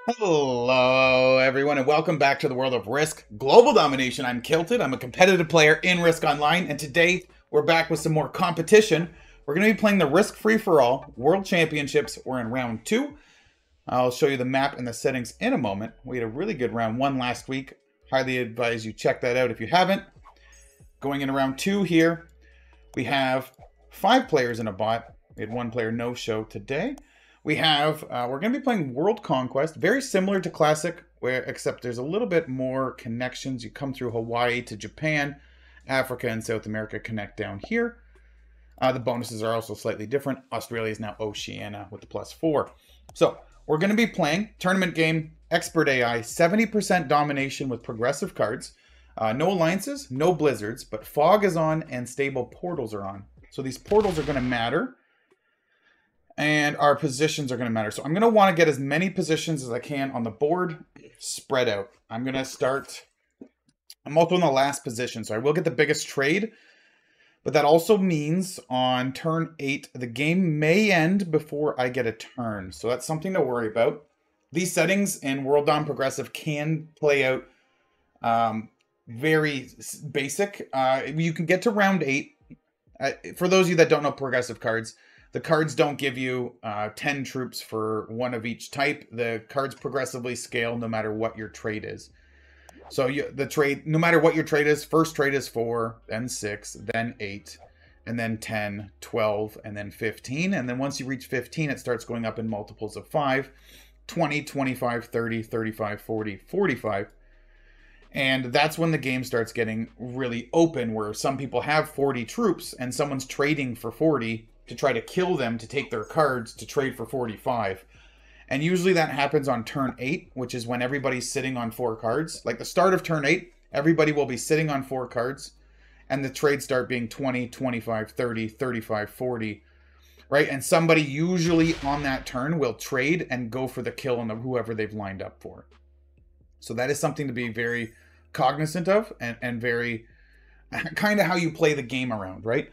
Hello, everyone, and welcome back to the world of Risk Global Domination. I'm Kilted. I'm a competitive player in Risk Online, and today we're back with some more competition. We're going to be playing the Risk Free-for-All World Championships. We're in round 2. I'll show you the map and the settings in a moment. We had a really good round 1 last week. Highly advise you check that out if you haven't. Going into round 2 here, we have 5 players in a bot. We had 1 player no-show today. We have, we're going to be playing World Conquest, very similar to Classic, except there's a little bit more connections. You come through Hawaii to Japan, Africa and South America connect down here. The bonuses are also slightly different. Australia is now Oceania with the +4. So we're going to be playing tournament game, expert AI, 70% domination with progressive cards. No alliances, no blizzards, but fog is on and stable portals are on. So these portals are going to matter. And our positions are going to matter. So I'm going to want to get as many positions as I can on the board spread out. I'm going to start. I'm also in the last position, so I will get the biggest trade. But that also means on turn 8, the game may end before I get a turn. So that's something to worry about. These settings in World Dom Progressive can play out very basic. You can get to round 8. For those of you that don't know progressive cards, the cards don't give you 10 troops for one of each type. The cards progressively scale no matter what your trade is. So the trade, no matter what your trade is, first trade is 4, then 6, then 8, and then 10, 12, and then 15. And then once you reach 15, it starts going up in multiples of 5, 20, 25, 30, 35, 40, 45. And that's when the game starts getting really open, where some people have 40 troops and someone's trading for 40 to try to kill them to take their cards to trade for 45. And usually that happens on turn 8, which is when everybody's sitting on 4 cards. Like the start of turn 8, everybody will be sitting on 4 cards, and the trades start being 20, 25, 30, 35, 40, right? And somebody usually on that turn will trade and go for the kill on whoever they've lined up for. So that is something to be very cognizant of and very kind of how you play the game around, right?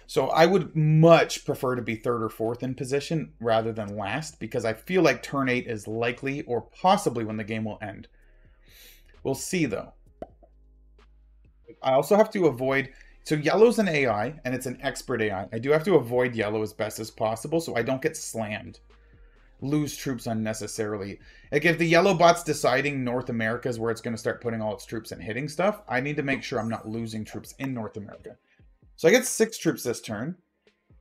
So I would much prefer to be 3rd or 4th in position rather than last, because I feel like turn 8 is likely or possibly when the game will end. We'll see though. I also have to avoid, so yellow's an AI and it's an expert AI. I do have to avoid yellow as best as possible so I don't get slammed, lose troops unnecessarily. Like if the yellow bot's deciding North America is where it's going to start putting all its troops and hitting stuff, I need to make sure I'm not losing troops in North America. So I get 6 troops this turn.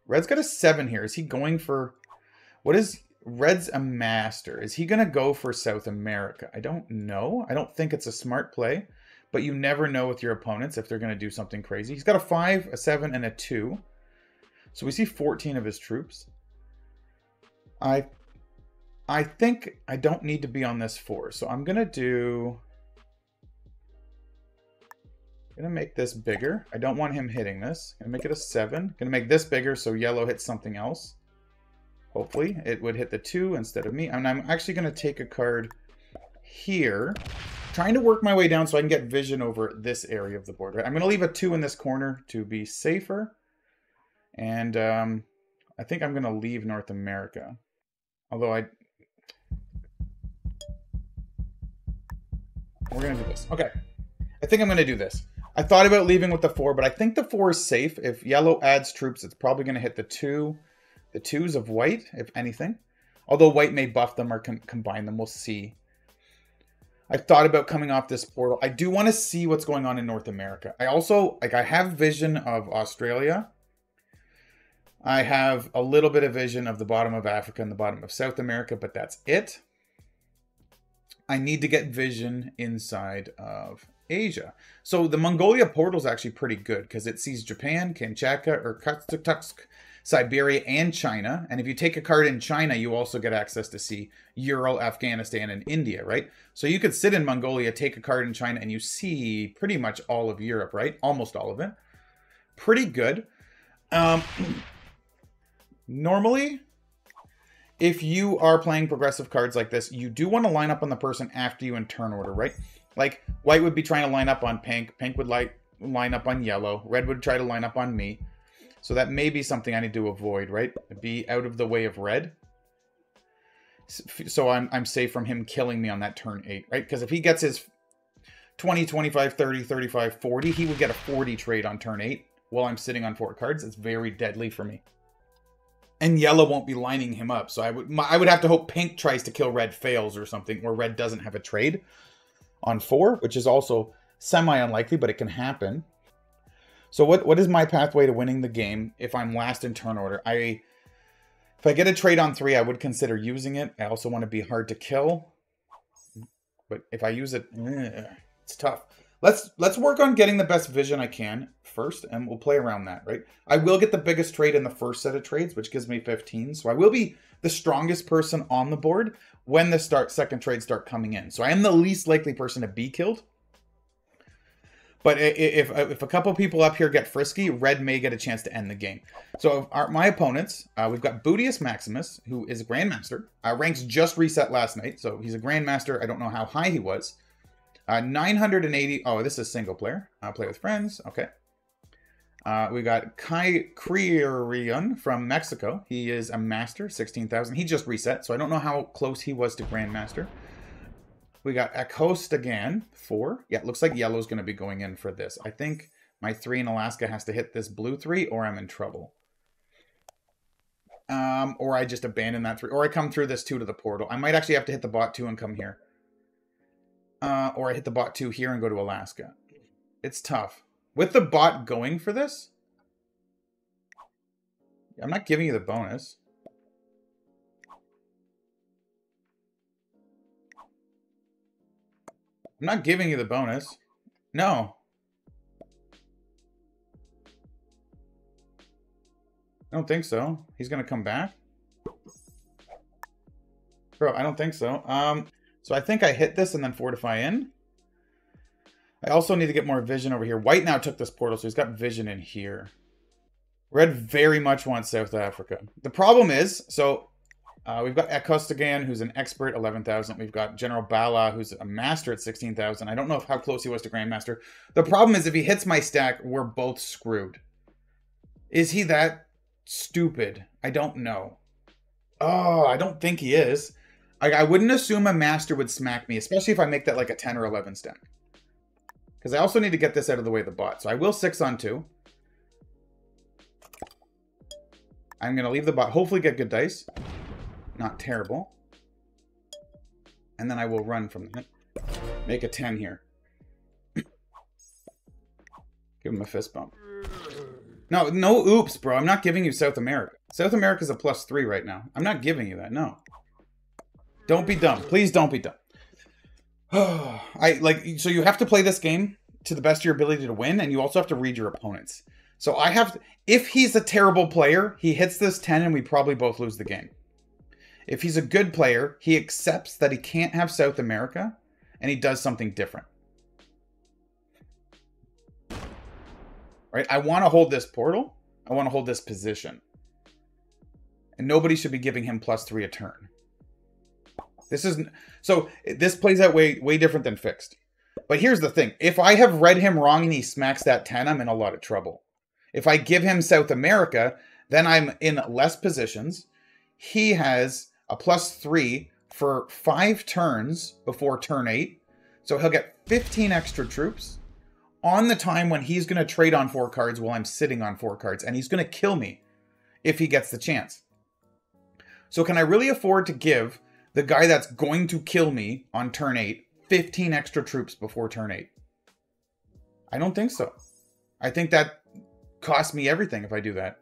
Red's got a 7 here. Is he going for... What is... Red's a master. Is he going to go for South America? I don't know. I don't think it's a smart play. But you never know with your opponents if they're going to do something crazy. He's got a 5, a 7, and a 2. So we see 14 of his troops. I think I don't need to be on this 4. So I'm going to do... Gonna make this bigger. I don't want him hitting this. Gonna make it a 7. Gonna make this bigger so yellow hits something else. Hopefully it would hit the 2 instead of me. And I'm actually gonna take a card here. Trying to work my way down so I can get vision over this area of the board. Right? I'm gonna leave a 2 in this corner to be safer. And I think I'm gonna leave North America. Although we're gonna do this. Okay. I think I'm gonna do this. I thought about leaving with the 4, but I think the 4 is safe. If yellow adds troops, it's probably going to hit the 2. The 2s of white, if anything. Although white may buff them or combine them. We'll see. I thought about coming off this portal. I do want to see what's going on in North America. I also, I have vision of Australia. I have a little bit of vision of the bottom of Africa and the bottom of South America, but that's it. I need to get vision inside of Asia. So the Mongolia portal is actually pretty good because it sees Japan, Kamchatka, Irkutsk, Siberia, and China. And if you take a card in China, you also get access to see Ural, Afghanistan, and India, right? So you could sit in Mongolia, take a card in China, and you see pretty much all of Europe, right? Almost all of it. Pretty good. Normally, if you are playing progressive cards like this, you do want to line up on the person after you in turn order, right? Like, white would be trying to line up on pink. Pink would line up on yellow. Red would try to line up on me. So that may be something I need to avoid, right? Be out of the way of red. so I'm safe from him killing me on that turn 8, right? Because if he gets his 20, 25, 30, 35, 40, he would get a 40 trade on turn 8 while I'm sitting on 4 cards. It's very deadly for me. And yellow won't be lining him up, so I would have to hope pink tries to kill red, fails or something, or red doesn't have a trade on 4, which is also semi-unlikely, but it can happen. So what is my pathway to winning the game if I'm last in turn order? If I get a trade on 3, I would consider using it. I also want to be hard to kill, but if I use it, it's tough. Let's work on getting the best vision I can first, and we'll play around that, right? I will get the biggest trade in the first set of trades, which gives me 15. So I will be the strongest person on the board when the second trades start coming in. So I am the least likely person to be killed. But if a couple people up here get frisky, red may get a chance to end the game. So my opponents, we've got Bootius Maximus, who is a Grandmaster. Ranks just reset last night, so he's a Grandmaster. I don't know how high he was. 980. Oh, this is single player. Play with friends. Okay. We got Kai Krierion from Mexico. He is a master, 16,000. He just reset, so I don't know how close he was to Grandmaster. We got Acostagan, 4. Yeah, it looks like yellow's going to be going in for this. I think my 3 in Alaska has to hit this blue 3, or I'm in trouble. Or I just abandon that 3. Or I come through this 2 to the portal. I might actually have to hit the bot 2 and come here. Or I hit the bot 2 here and go to Alaska. It's tough. With the bot going for this, I'm not giving you the bonus. I'm not giving you the bonus. No. I don't think so. He's going to come back. Bro, I don't think so. So I think I hit this and then fortify in. I also need to get more vision over here. White now took this portal, so he's got vision in here. Red very much wants South Africa. The problem is, so we've got Acostagan, who's an expert, 11,000. We've got General Bala, who's a master at 16,000. I don't know how close he was to Grandmaster. The problem is if he hits my stack, we're both screwed. Is he that stupid? I don't know. Oh, I don't think he is. I wouldn't assume a master would smack me, especially if I make that like a 10 or 11 stack. Because I also need to get this out of the way of the bot. So I will 6 on 2. I'm going to leave the bot. Hopefully get good dice. Not terrible. And then I will run from that. Make a 10 here. Give him a fist bump. No oops, bro. I'm not giving you South America. South America's a +3 right now. I'm not giving you that. No. Don't be dumb. Please don't be dumb. So you have to play this game to the best of your ability to win, and you also have to read your opponents. So I have to, if he's a terrible player, he hits this 10 and we probably both lose the game. If he's a good player, he accepts that he can't have South America and he does something different. Right? I want to hold this portal. I want to hold this position. And nobody should be giving him +3 a turn. This plays out way different than fixed. But here's the thing. If I have read him wrong and he smacks that 10, I'm in a lot of trouble. If I give him South America, then I'm in less positions. He has a +3 for 5 turns before turn 8. So he'll get 15 extra troops on the time when he's going to trade on 4 cards while I'm sitting on 4 cards. And he's going to kill me if he gets the chance. So can I really afford to give the guy that's going to kill me on turn 8 15 extra troops before turn 8? I don't think so. I think that costs me everything if I do that.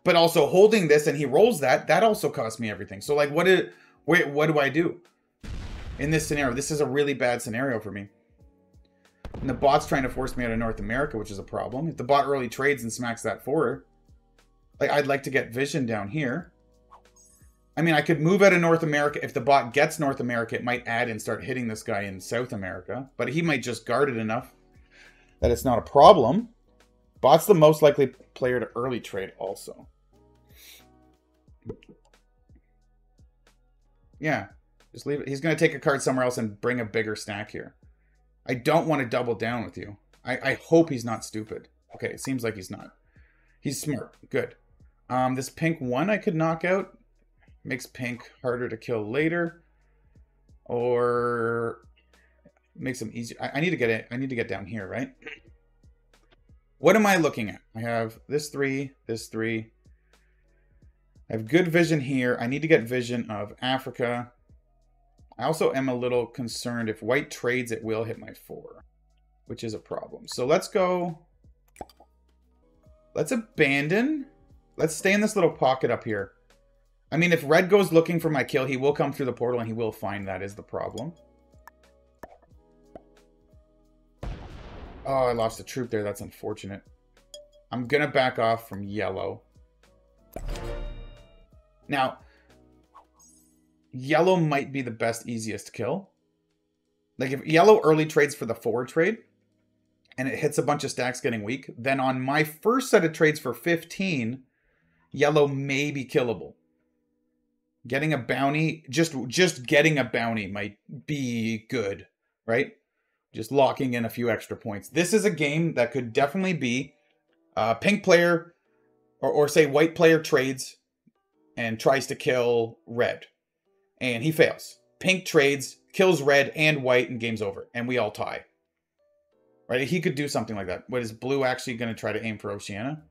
But also holding this and he rolls that also costs me everything. So like what do I do in this scenario? This is a really bad scenario for me. And the bot's trying to force me out of North America, which is a problem. If the bot early trades and smacks that 4, like I'd like to get vision down here. I mean, I could move out of North America. If the bot gets North America, it might add and start hitting this guy in South America. But he might just guard it enough that it's not a problem. Bot's the most likely player to early trade also. Yeah, just leave it. He's going to take a card somewhere else and bring a bigger stack here. I don't want to double down with you. I hope he's not stupid. Okay, it seems like he's not. He's smart. Good. This pink 1 I could knock out. makes pink harder to kill later, or makes them easier. I need to get it. I need to get down here, right? What am I looking at? I have this 3, this 3. I have good vision here. I need to get vision of Africa. I also am a little concerned if white trades, it will hit my 4, which is a problem. So let's go. Let's abandon. Let's stay in this little pocket up here. I mean, if red goes looking for my kill, he will come through the portal and he will find that is the problem. Oh, I lost a troop there. That's unfortunate. I'm going to back off from yellow. Now, yellow might be the best, easiest kill. Like, if yellow early trades for the 4 trade, and it hits a bunch of stacks getting weak, then on my first set of trades for 15, yellow may be killable. Getting a bounty, just getting a bounty might be good, right? Just locking in a few extra points. This is a game that could definitely be pink player or say white player trades and tries to kill red. And he fails. Pink trades, kills red and white, and game's over. And we all tie. Right? He could do something like that. What, is blue actually going to try to aim for Oceania?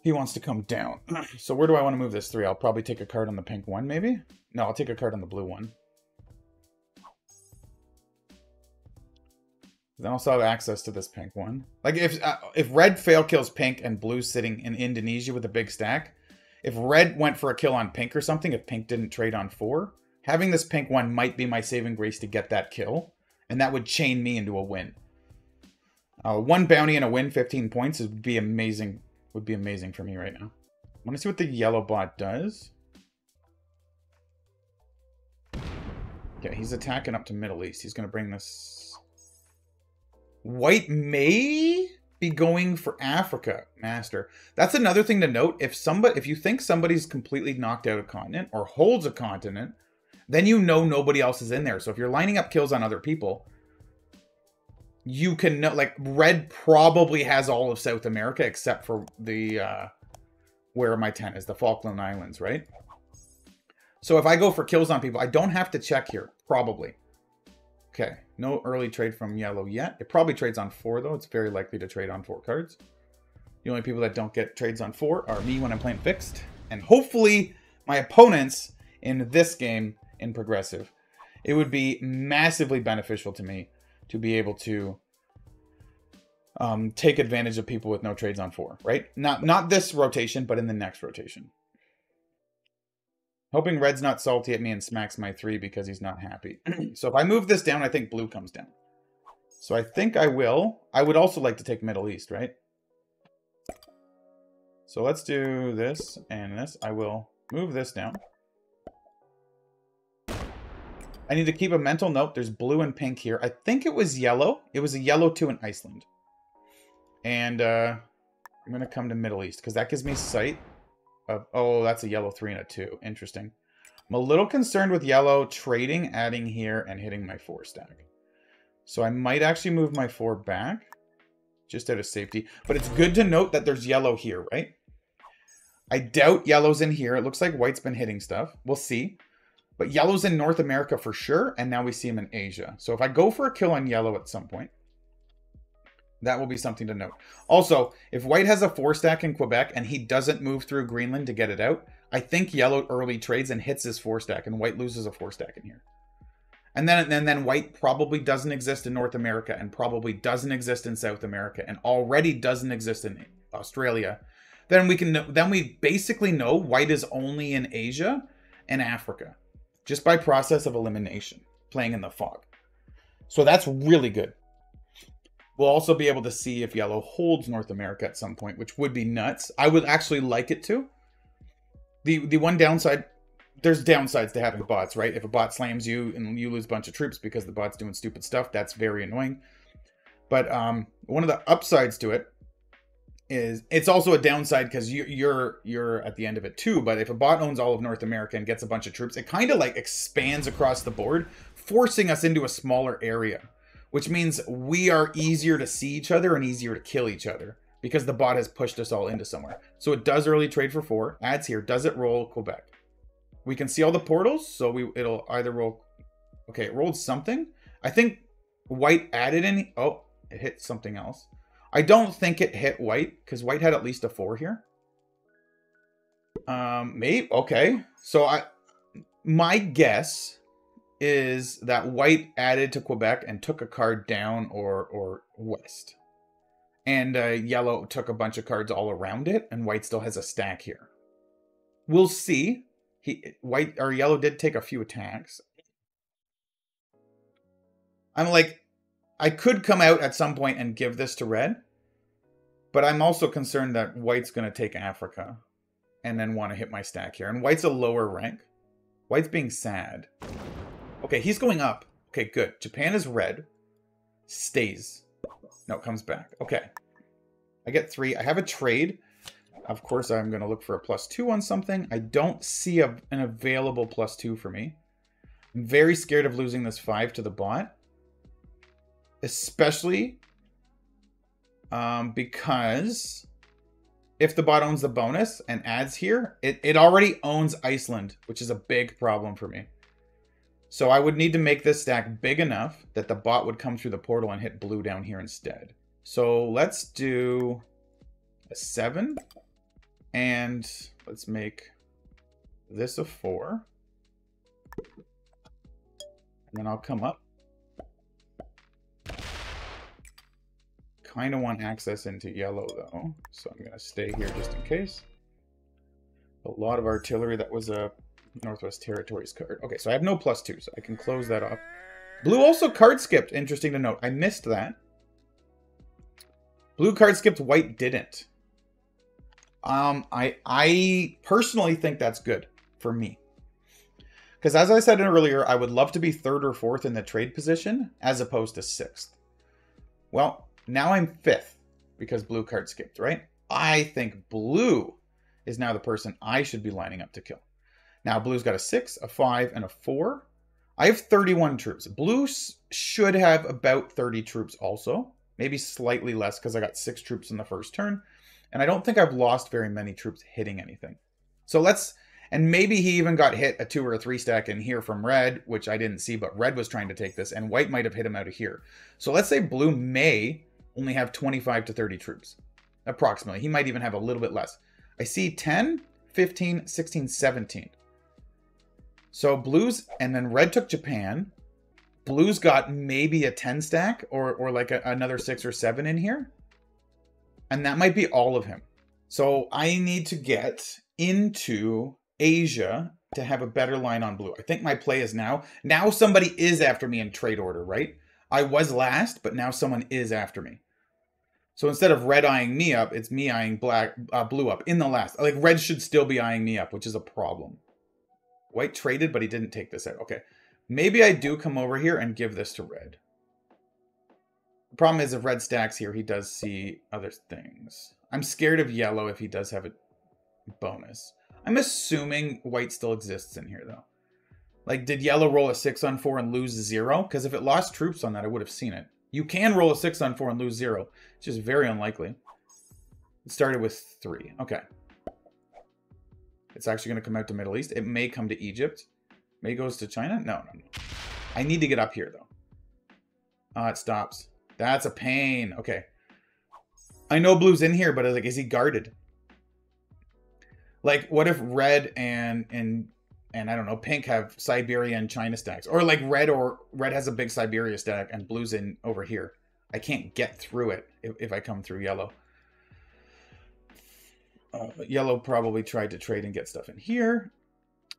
He wants to come down. So where do I want to move this 3? I'll probably take a card on the pink one, maybe? No, I'll take a card on the blue one. Then I'll also have access to this pink one. Like, if red fail kills pink and blue's sitting in Indonesia with a big stack, if red went for a kill on pink or something, if pink didn't trade on 4, having this pink one might be my saving grace to get that kill. And that would chain me into a win. 1 bounty and a win, 15 points would be amazing. Would be amazing for me right now. I want to see what the yellow bot does. Yeah, he's attacking up to Middle East. He's going to bring this. White may be going for Africa, Master. That's another thing to note. If you think somebody's completely knocked out a continent or holds a continent, then you know nobody else is in there. So if you're lining up kills on other people, you can know, like, red probably has all of South America except for the, where my 10 is, the Falkland Islands, right? So if I go for kills on people, I don't have to check here, probably. Okay, no early trade from yellow yet. It probably trades on 4, though. It's very likely to trade on 4 cards. The only people that don't get trades on 4 are me when I'm playing fixed. And hopefully my opponents in this game in progressive. It would be massively beneficial to me to be able to take advantage of people with no trades on 4, right? Not this rotation, but in the next rotation. Hoping red's not salty at me and smacks my 3 because he's not happy. So if I move this down, I think blue comes down. So I think I will. I would also like to take Middle East, right? So let's do this and this. I will move this down. I need to keep a mental note. There's blue and pink here. I think it was yellow. It was a yellow 2 in Iceland. And I'm going to come to Middle East because that gives me sight of... Oh, that's a yellow 3 and a 2. Interesting. I'm a little concerned with yellow trading, adding here, and hitting my 4 stack. So I might actually move my 4 back just out of safety. But it's good to note that there's yellow here, right? I doubt yellow's in here. It looks like white's been hitting stuff. We'll see. But yellow's in North America for sure, and now we see him in Asia. So if I go for a kill on yellow at some point, that will be something to note. Also, if white has a 4 stack in Quebec and he doesn't move through Greenland to get it out, I think yellow early trades and hits his 4 stack, and white loses a 4 stack in here. And then white probably doesn't exist in North America, and probably doesn't exist in South America, and already doesn't exist in Australia. Then we basically know white is only in Asia and Africa, just by process of elimination, playing in the fog. So that's really good. We'll also be able to see if yellow holds North America at some point, which would be nuts. I would actually like it to. The one downside, there's downsides to having bots, right? If a bot slams you and you lose a bunch of troops because the bot's doing stupid stuff, that's very annoying. But one of the upsides to it is it's also a downside because you're at the end of it too. But if a bot owns all of North America and gets a bunch of troops, it kind of like expands across the board, forcing us into a smaller area, which means we are easier to see each other and easier to kill each other, because the bot has pushed us all into somewhere. So it does early trade for 4. Adds here. Does it roll Quebec? We can see all the portals, so it'll either roll... Okay, it rolled something. I think white added in... Oh, it hit something else. I don't think it hit white, because white had at least a 4 here. Maybe. Okay. So my guess is that white added to Quebec and took a card down or west. And yellow took a bunch of cards all around it, and white still has a stack here. We'll see. White or yellow did take a few attacks. I'm like, I could come out at some point and give this to red, but I'm also concerned that white's going to take Africa and then want to hit my stack here. And white's a lower rank. White's being sad. Okay, he's going up. Okay, good. Japan is red. Stays. No, it comes back. Okay. I get 3. I have a trade. Of course, I'm going to look for a +2 on something. I don't see an available +2 for me. I'm very scared of losing this 5 to the bot. Especially because if the bot owns the bonus and adds here, it already owns Iceland, which is a big problem for me. So I would need to make this stack big enough that the bot would come through the portal and hit blue down here instead. So let's do a 7. And let's make this a 4. And then I'll come up. Kind of want access into yellow, though. So I'm going to stay here just in case. A lot of artillery. That was a Northwest Territories card. Okay, so I have no +2, so I can close that off. Blue also card skipped. Interesting to note. I missed that. Blue card skipped, white didn't. I personally think that's good for me. Because as I said earlier, I would love to be 3rd or 4th in the trade position as opposed to 6th. Well, now I'm 5th because blue card skipped, right? I think blue is now the person I should be lining up to kill. Now blue's got a 6, a 5, and a 4. I have 31 troops. Blue should have about 30 troops also. Maybe slightly less because I got 6 troops in the first turn. And I don't think I've lost very many troops hitting anything. So let's... And maybe he even got hit a 2 or a 3 stack in here from red, which I didn't see, but red was trying to take this, and white might have hit him out of here. So let's say blue may only have 25 to 30 troops, approximately. He might even have a little bit less. I see 10, 15, 16, 17. So blues, and then red took Japan. Blue's got maybe a 10 stack, or like another 6 or 7 in here. And that might be all of him. So I need to get into Asia to have a better line on blue. I think my play is now somebody is after me in trade order, right? I was last, but now someone is after me. So instead of red eyeing me up, it's me eyeing blue up in the last. Like red should still be eyeing me up, which is a problem. White traded, but he didn't take this out. Okay. Maybe I do come over here and give this to red. The problem is if red stacks here, he does see other things. I'm scared of yellow if he does have a bonus. I'm assuming white still exists in here, though. Like, did yellow roll a 6 on 4 and lose 0? Because if it lost troops on that, I would have seen it. You can roll a 6 on 4 and lose 0. It's just very unlikely. It started with 3. Okay. It's actually going to come out to Middle East. It may come to Egypt. May goes to China? No. I need to get up here, though. It stops. That's a pain. Okay. I know blue's in here, but like, is he guarded? Like, what if red and I don't know, pink have Siberia and China stacks? Or like red has a big Siberia stack and blue's in over here. I can't get through it if I come through yellow. Yellow probably tried to trade and get stuff in here.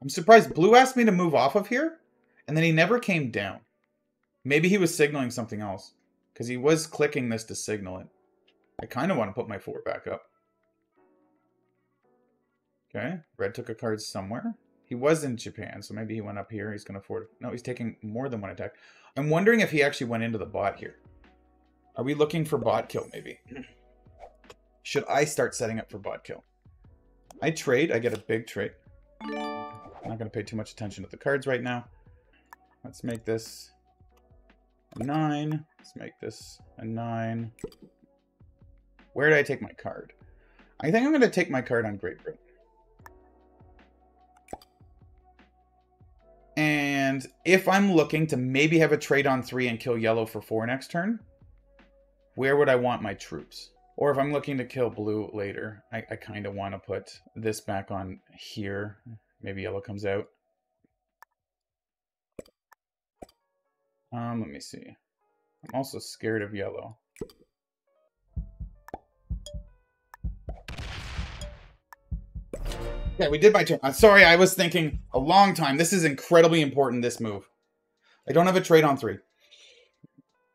I'm surprised. Blue asked me to move off of here, and then he never came down. Maybe he was signaling something else, because he was clicking this to signal it. I kind of want to put my 4 back up. Okay, red took a card somewhere. He was in Japan, so maybe he went up here. He's going to afford it. No, he's taking more than 1 attack. I'm wondering if he actually went into the bot here. Are we looking for bot kill, maybe? Should I start setting up for bot kill? I trade. I get a big trade. I'm not going to pay too much attention to the cards right now. Let's make this a 9. Let's make this a 9. Where did I take my card? I think I'm going to take my card on Great Britain. And if I'm looking to maybe have a trade on 3 and kill yellow for 4 next turn, where would I want my troops? Or if I'm looking to kill blue later, I kind of want to put this back on here. Maybe yellow comes out. Let me see. I'm also scared of yellow. Yeah, we did my turn. I'm sorry, I was thinking a long time. This is incredibly important, this move. I don't have a trade on 3.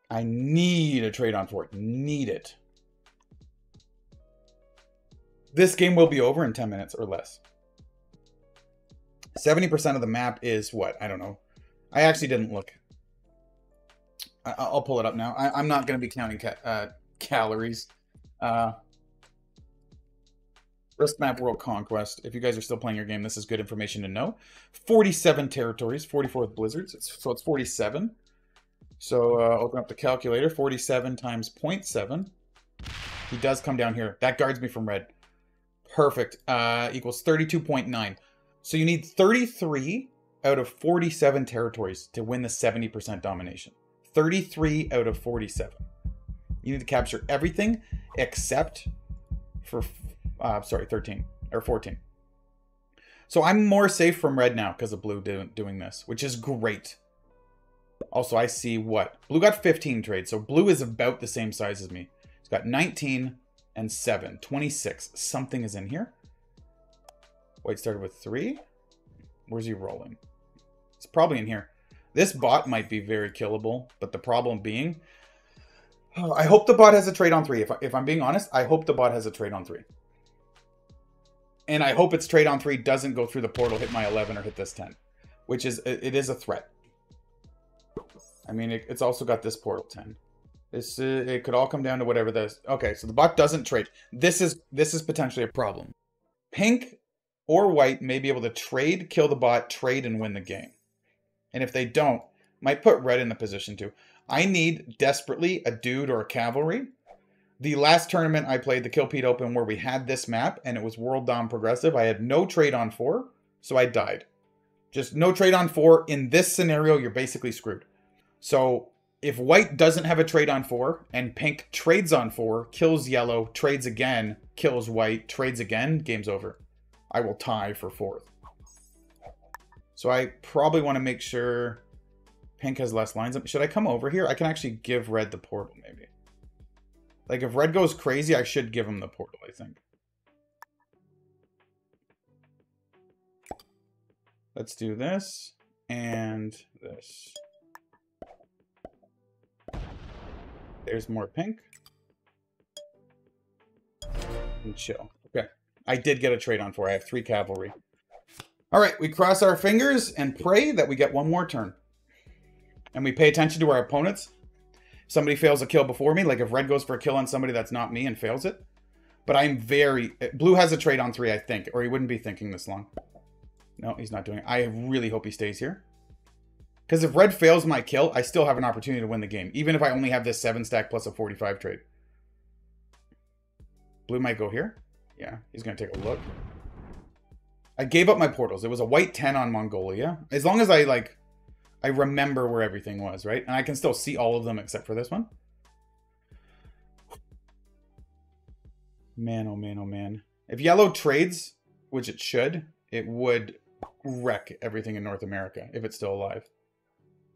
I need a trade on 4. Need it. This game will be over in 10 minutes or less. 70% of the map is what? I don't know. I actually didn't look. I'll pull it up now. I'm not going to be counting calories. Risk map World Conquest. If you guys are still playing your game, this is good information to know. 47 territories, 44 with blizzards. So it's 47. So open up the calculator. 47 times 0.7. He does come down here. That guards me from red. Perfect. Equals 32.9. So you need 33 out of 47 territories to win the 70% domination. 33 out of 47. You need to capture everything except for... 13 or 14. So I'm more safe from red now because of blue doing this, which is great. Also, I see what? Blue got 15 trades, so blue is about the same size as me. He's got 19 and 7, 26. Something is in here. White started with 3. Where's he rolling? It's probably in here. This bot might be very killable, but the problem being, I hope the bot has a trade on 3. If I'm being honest, I hope the bot has a trade on 3. And I hope its trade on 3 doesn't go through the portal, hit my 11, or hit this 10. Which is, it is a threat. I mean, it's also got this portal 10. This it could all come down to whatever this... Okay, so the bot doesn't trade. This is potentially a problem. Pink or white may be able to trade, kill the bot, trade, and win the game. And if they don't, might put red in the position to. I need, desperately, a dude or a cavalry. The last tournament I played, the Kill Pete Open, where we had this map, and it was World Dom Progressive, I had no trade on 4, so I died. Just no trade on 4. In this scenario, you're basically screwed. So, if white doesn't have a trade on 4, and pink trades on 4, kills yellow, trades again, kills white, trades again, game's over. I will tie for 4th. So I probably want to make sure pink has less lines. Should I come over here? I can actually give red the portal, maybe. Like, if red goes crazy, I should give him the portal, I think. Let's do this and this. There's more pink. And chill. Okay. I did get a trade on 4. I have 3 cavalry. All right, we cross our fingers and pray that we get one more turn. And we pay attention to our opponents. Somebody fails a kill before me, like if red goes for a kill on somebody that's not me and fails it. But I'm very... Blue has a trade on 3, I think, or he wouldn't be thinking this long. No, he's not doing it. I really hope he stays here. Because if red fails my kill, I still have an opportunity to win the game, even if I only have this 7 stack plus a 45 trade. Blue might go here. Yeah, he's going to take a look. I gave up my portals. It was a white 10 on Mongolia. As long as I remember where everything was, right? And I can still see all of them except for this one. Man, oh man, oh man. If yellow trades, which it should, it would wreck everything in North America if it's still alive.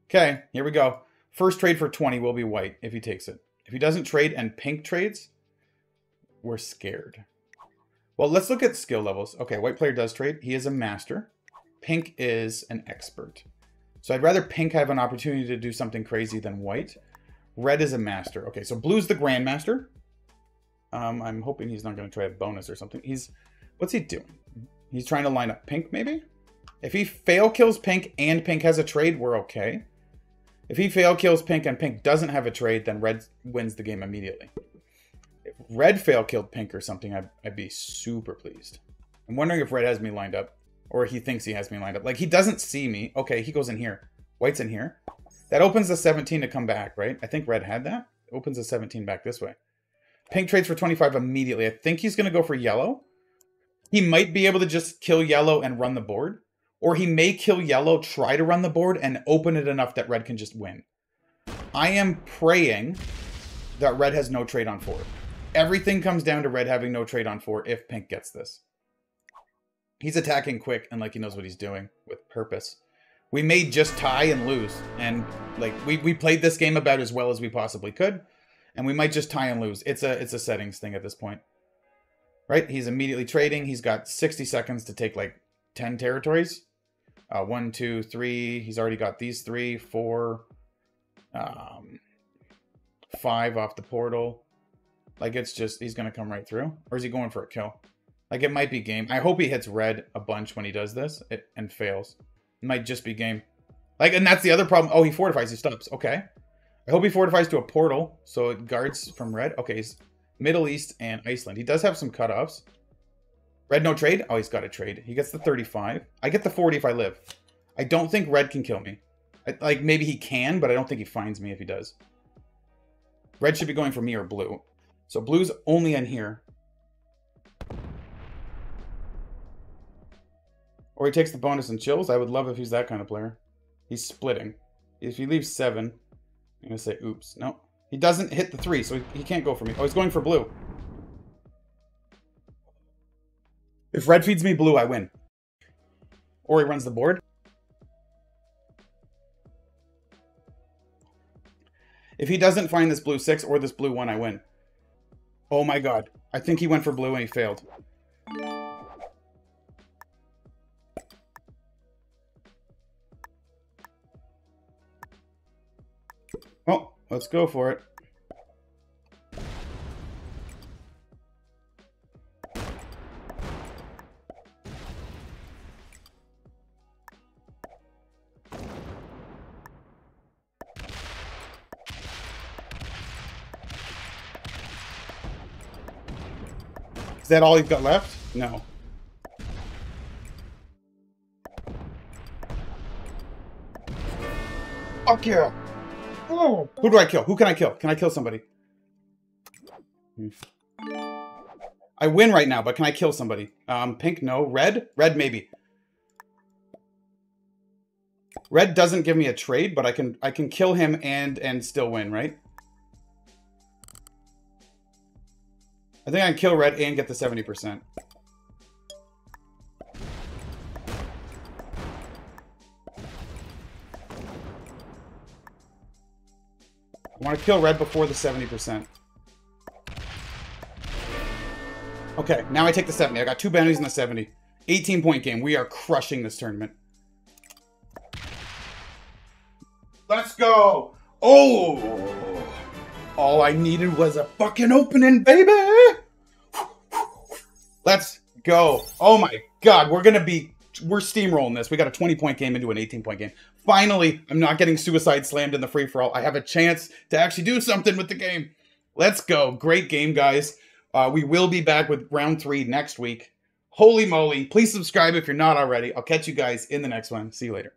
Okay, here we go. First trade for 20 will be white if he takes it. If he doesn't trade and pink trades, we're scared. Well, let's look at skill levels. Okay, white player does trade. He is a master. Pink is an expert. So I'd rather pink have an opportunity to do something crazy than white. Red is a master. Okay, so blue's the Grandmaster. I'm hoping he's not going to try a bonus or something. What's he doing? He's trying to line up pink, maybe? If he fail kills pink and pink has a trade, we're okay. If he fail kills pink and pink doesn't have a trade, then red wins the game immediately. If red fail killed pink or something, I'd be super pleased. I'm wondering if red has me lined up. Or he thinks he has me lined up. Like, he doesn't see me. Okay, he goes in here. White's in here. That opens the 17 to come back, right? I think red had that. It opens the 17 back this way. Pink trades for 25 immediately. I think he's going to go for yellow. He might be able to just kill yellow and run the board. Or he may kill yellow, try to run the board, and open it enough that red can just win. I am praying that red has no trade on 4. Everything comes down to red having no trade on 4 if pink gets this. He's attacking quick and like he knows what he's doing with purpose. We may just tie and lose. And like we played this game about as well as we possibly could. And we might just tie and lose. It's a settings thing at this point. Right? He's immediately trading. He's got 60 seconds to take like 10 territories. 1, 2, 3. He's already got these 3, 4, 5 off the portal. Like it's just, he's going to come right through. Or is he going for a kill? Like it might be game. I hope he hits red a bunch when he does this and fails. It might just be game. Like, and that's the other problem. Oh, he fortifies. He stops. Okay. I hope he fortifies to a portal, so it guards from red. Okay, he's Middle East and Iceland. He does have some cutoffs. Red no trade? Oh, he's got a trade. He gets the 35. I get the 40 if I live. I don't think red can kill me. Like, maybe he can, but I don't think he finds me if he does. Red should be going for me or blue. So blue's only in here. Or he takes the bonus and chills. I would love if he's that kind of player. He's splitting. If he leaves 7... I'm going to say, oops. No. He doesn't hit the 3, so he can't go for me. Oh, he's going for blue. If red feeds me blue, I win. Or he runs the board. If he doesn't find this blue 6 or this blue 1, I win. Oh my god. I think he went for blue and he failed. Oh, let's go for it. Is that all he's got left? No. Fuck yeah! Oh. Who do I kill? Who can I kill? Can I kill somebody? I win right now, but can I kill somebody? Pink, no. Red? Red, maybe. Red doesn't give me a trade, but I can kill him and still win, right? I think I can kill red and get the 70%. I want to kill red before the 70%. Okay, now I take the 70. I got 2 bounties in the 70. 18-point game. We are crushing this tournament. Let's go! Oh! All I needed was a fucking opening, baby! Let's go. Oh my god, we're steamrolling this. We got a 20-point game into an 18-point game. Finally, I'm not getting suicide slammed in the free-for-all. I have a chance to actually do something with the game. Let's go. Great game, guys. We will be back with round 3 next week. Holy moly. Please subscribe if you're not already. I'll catch you guys in the next one. See you later.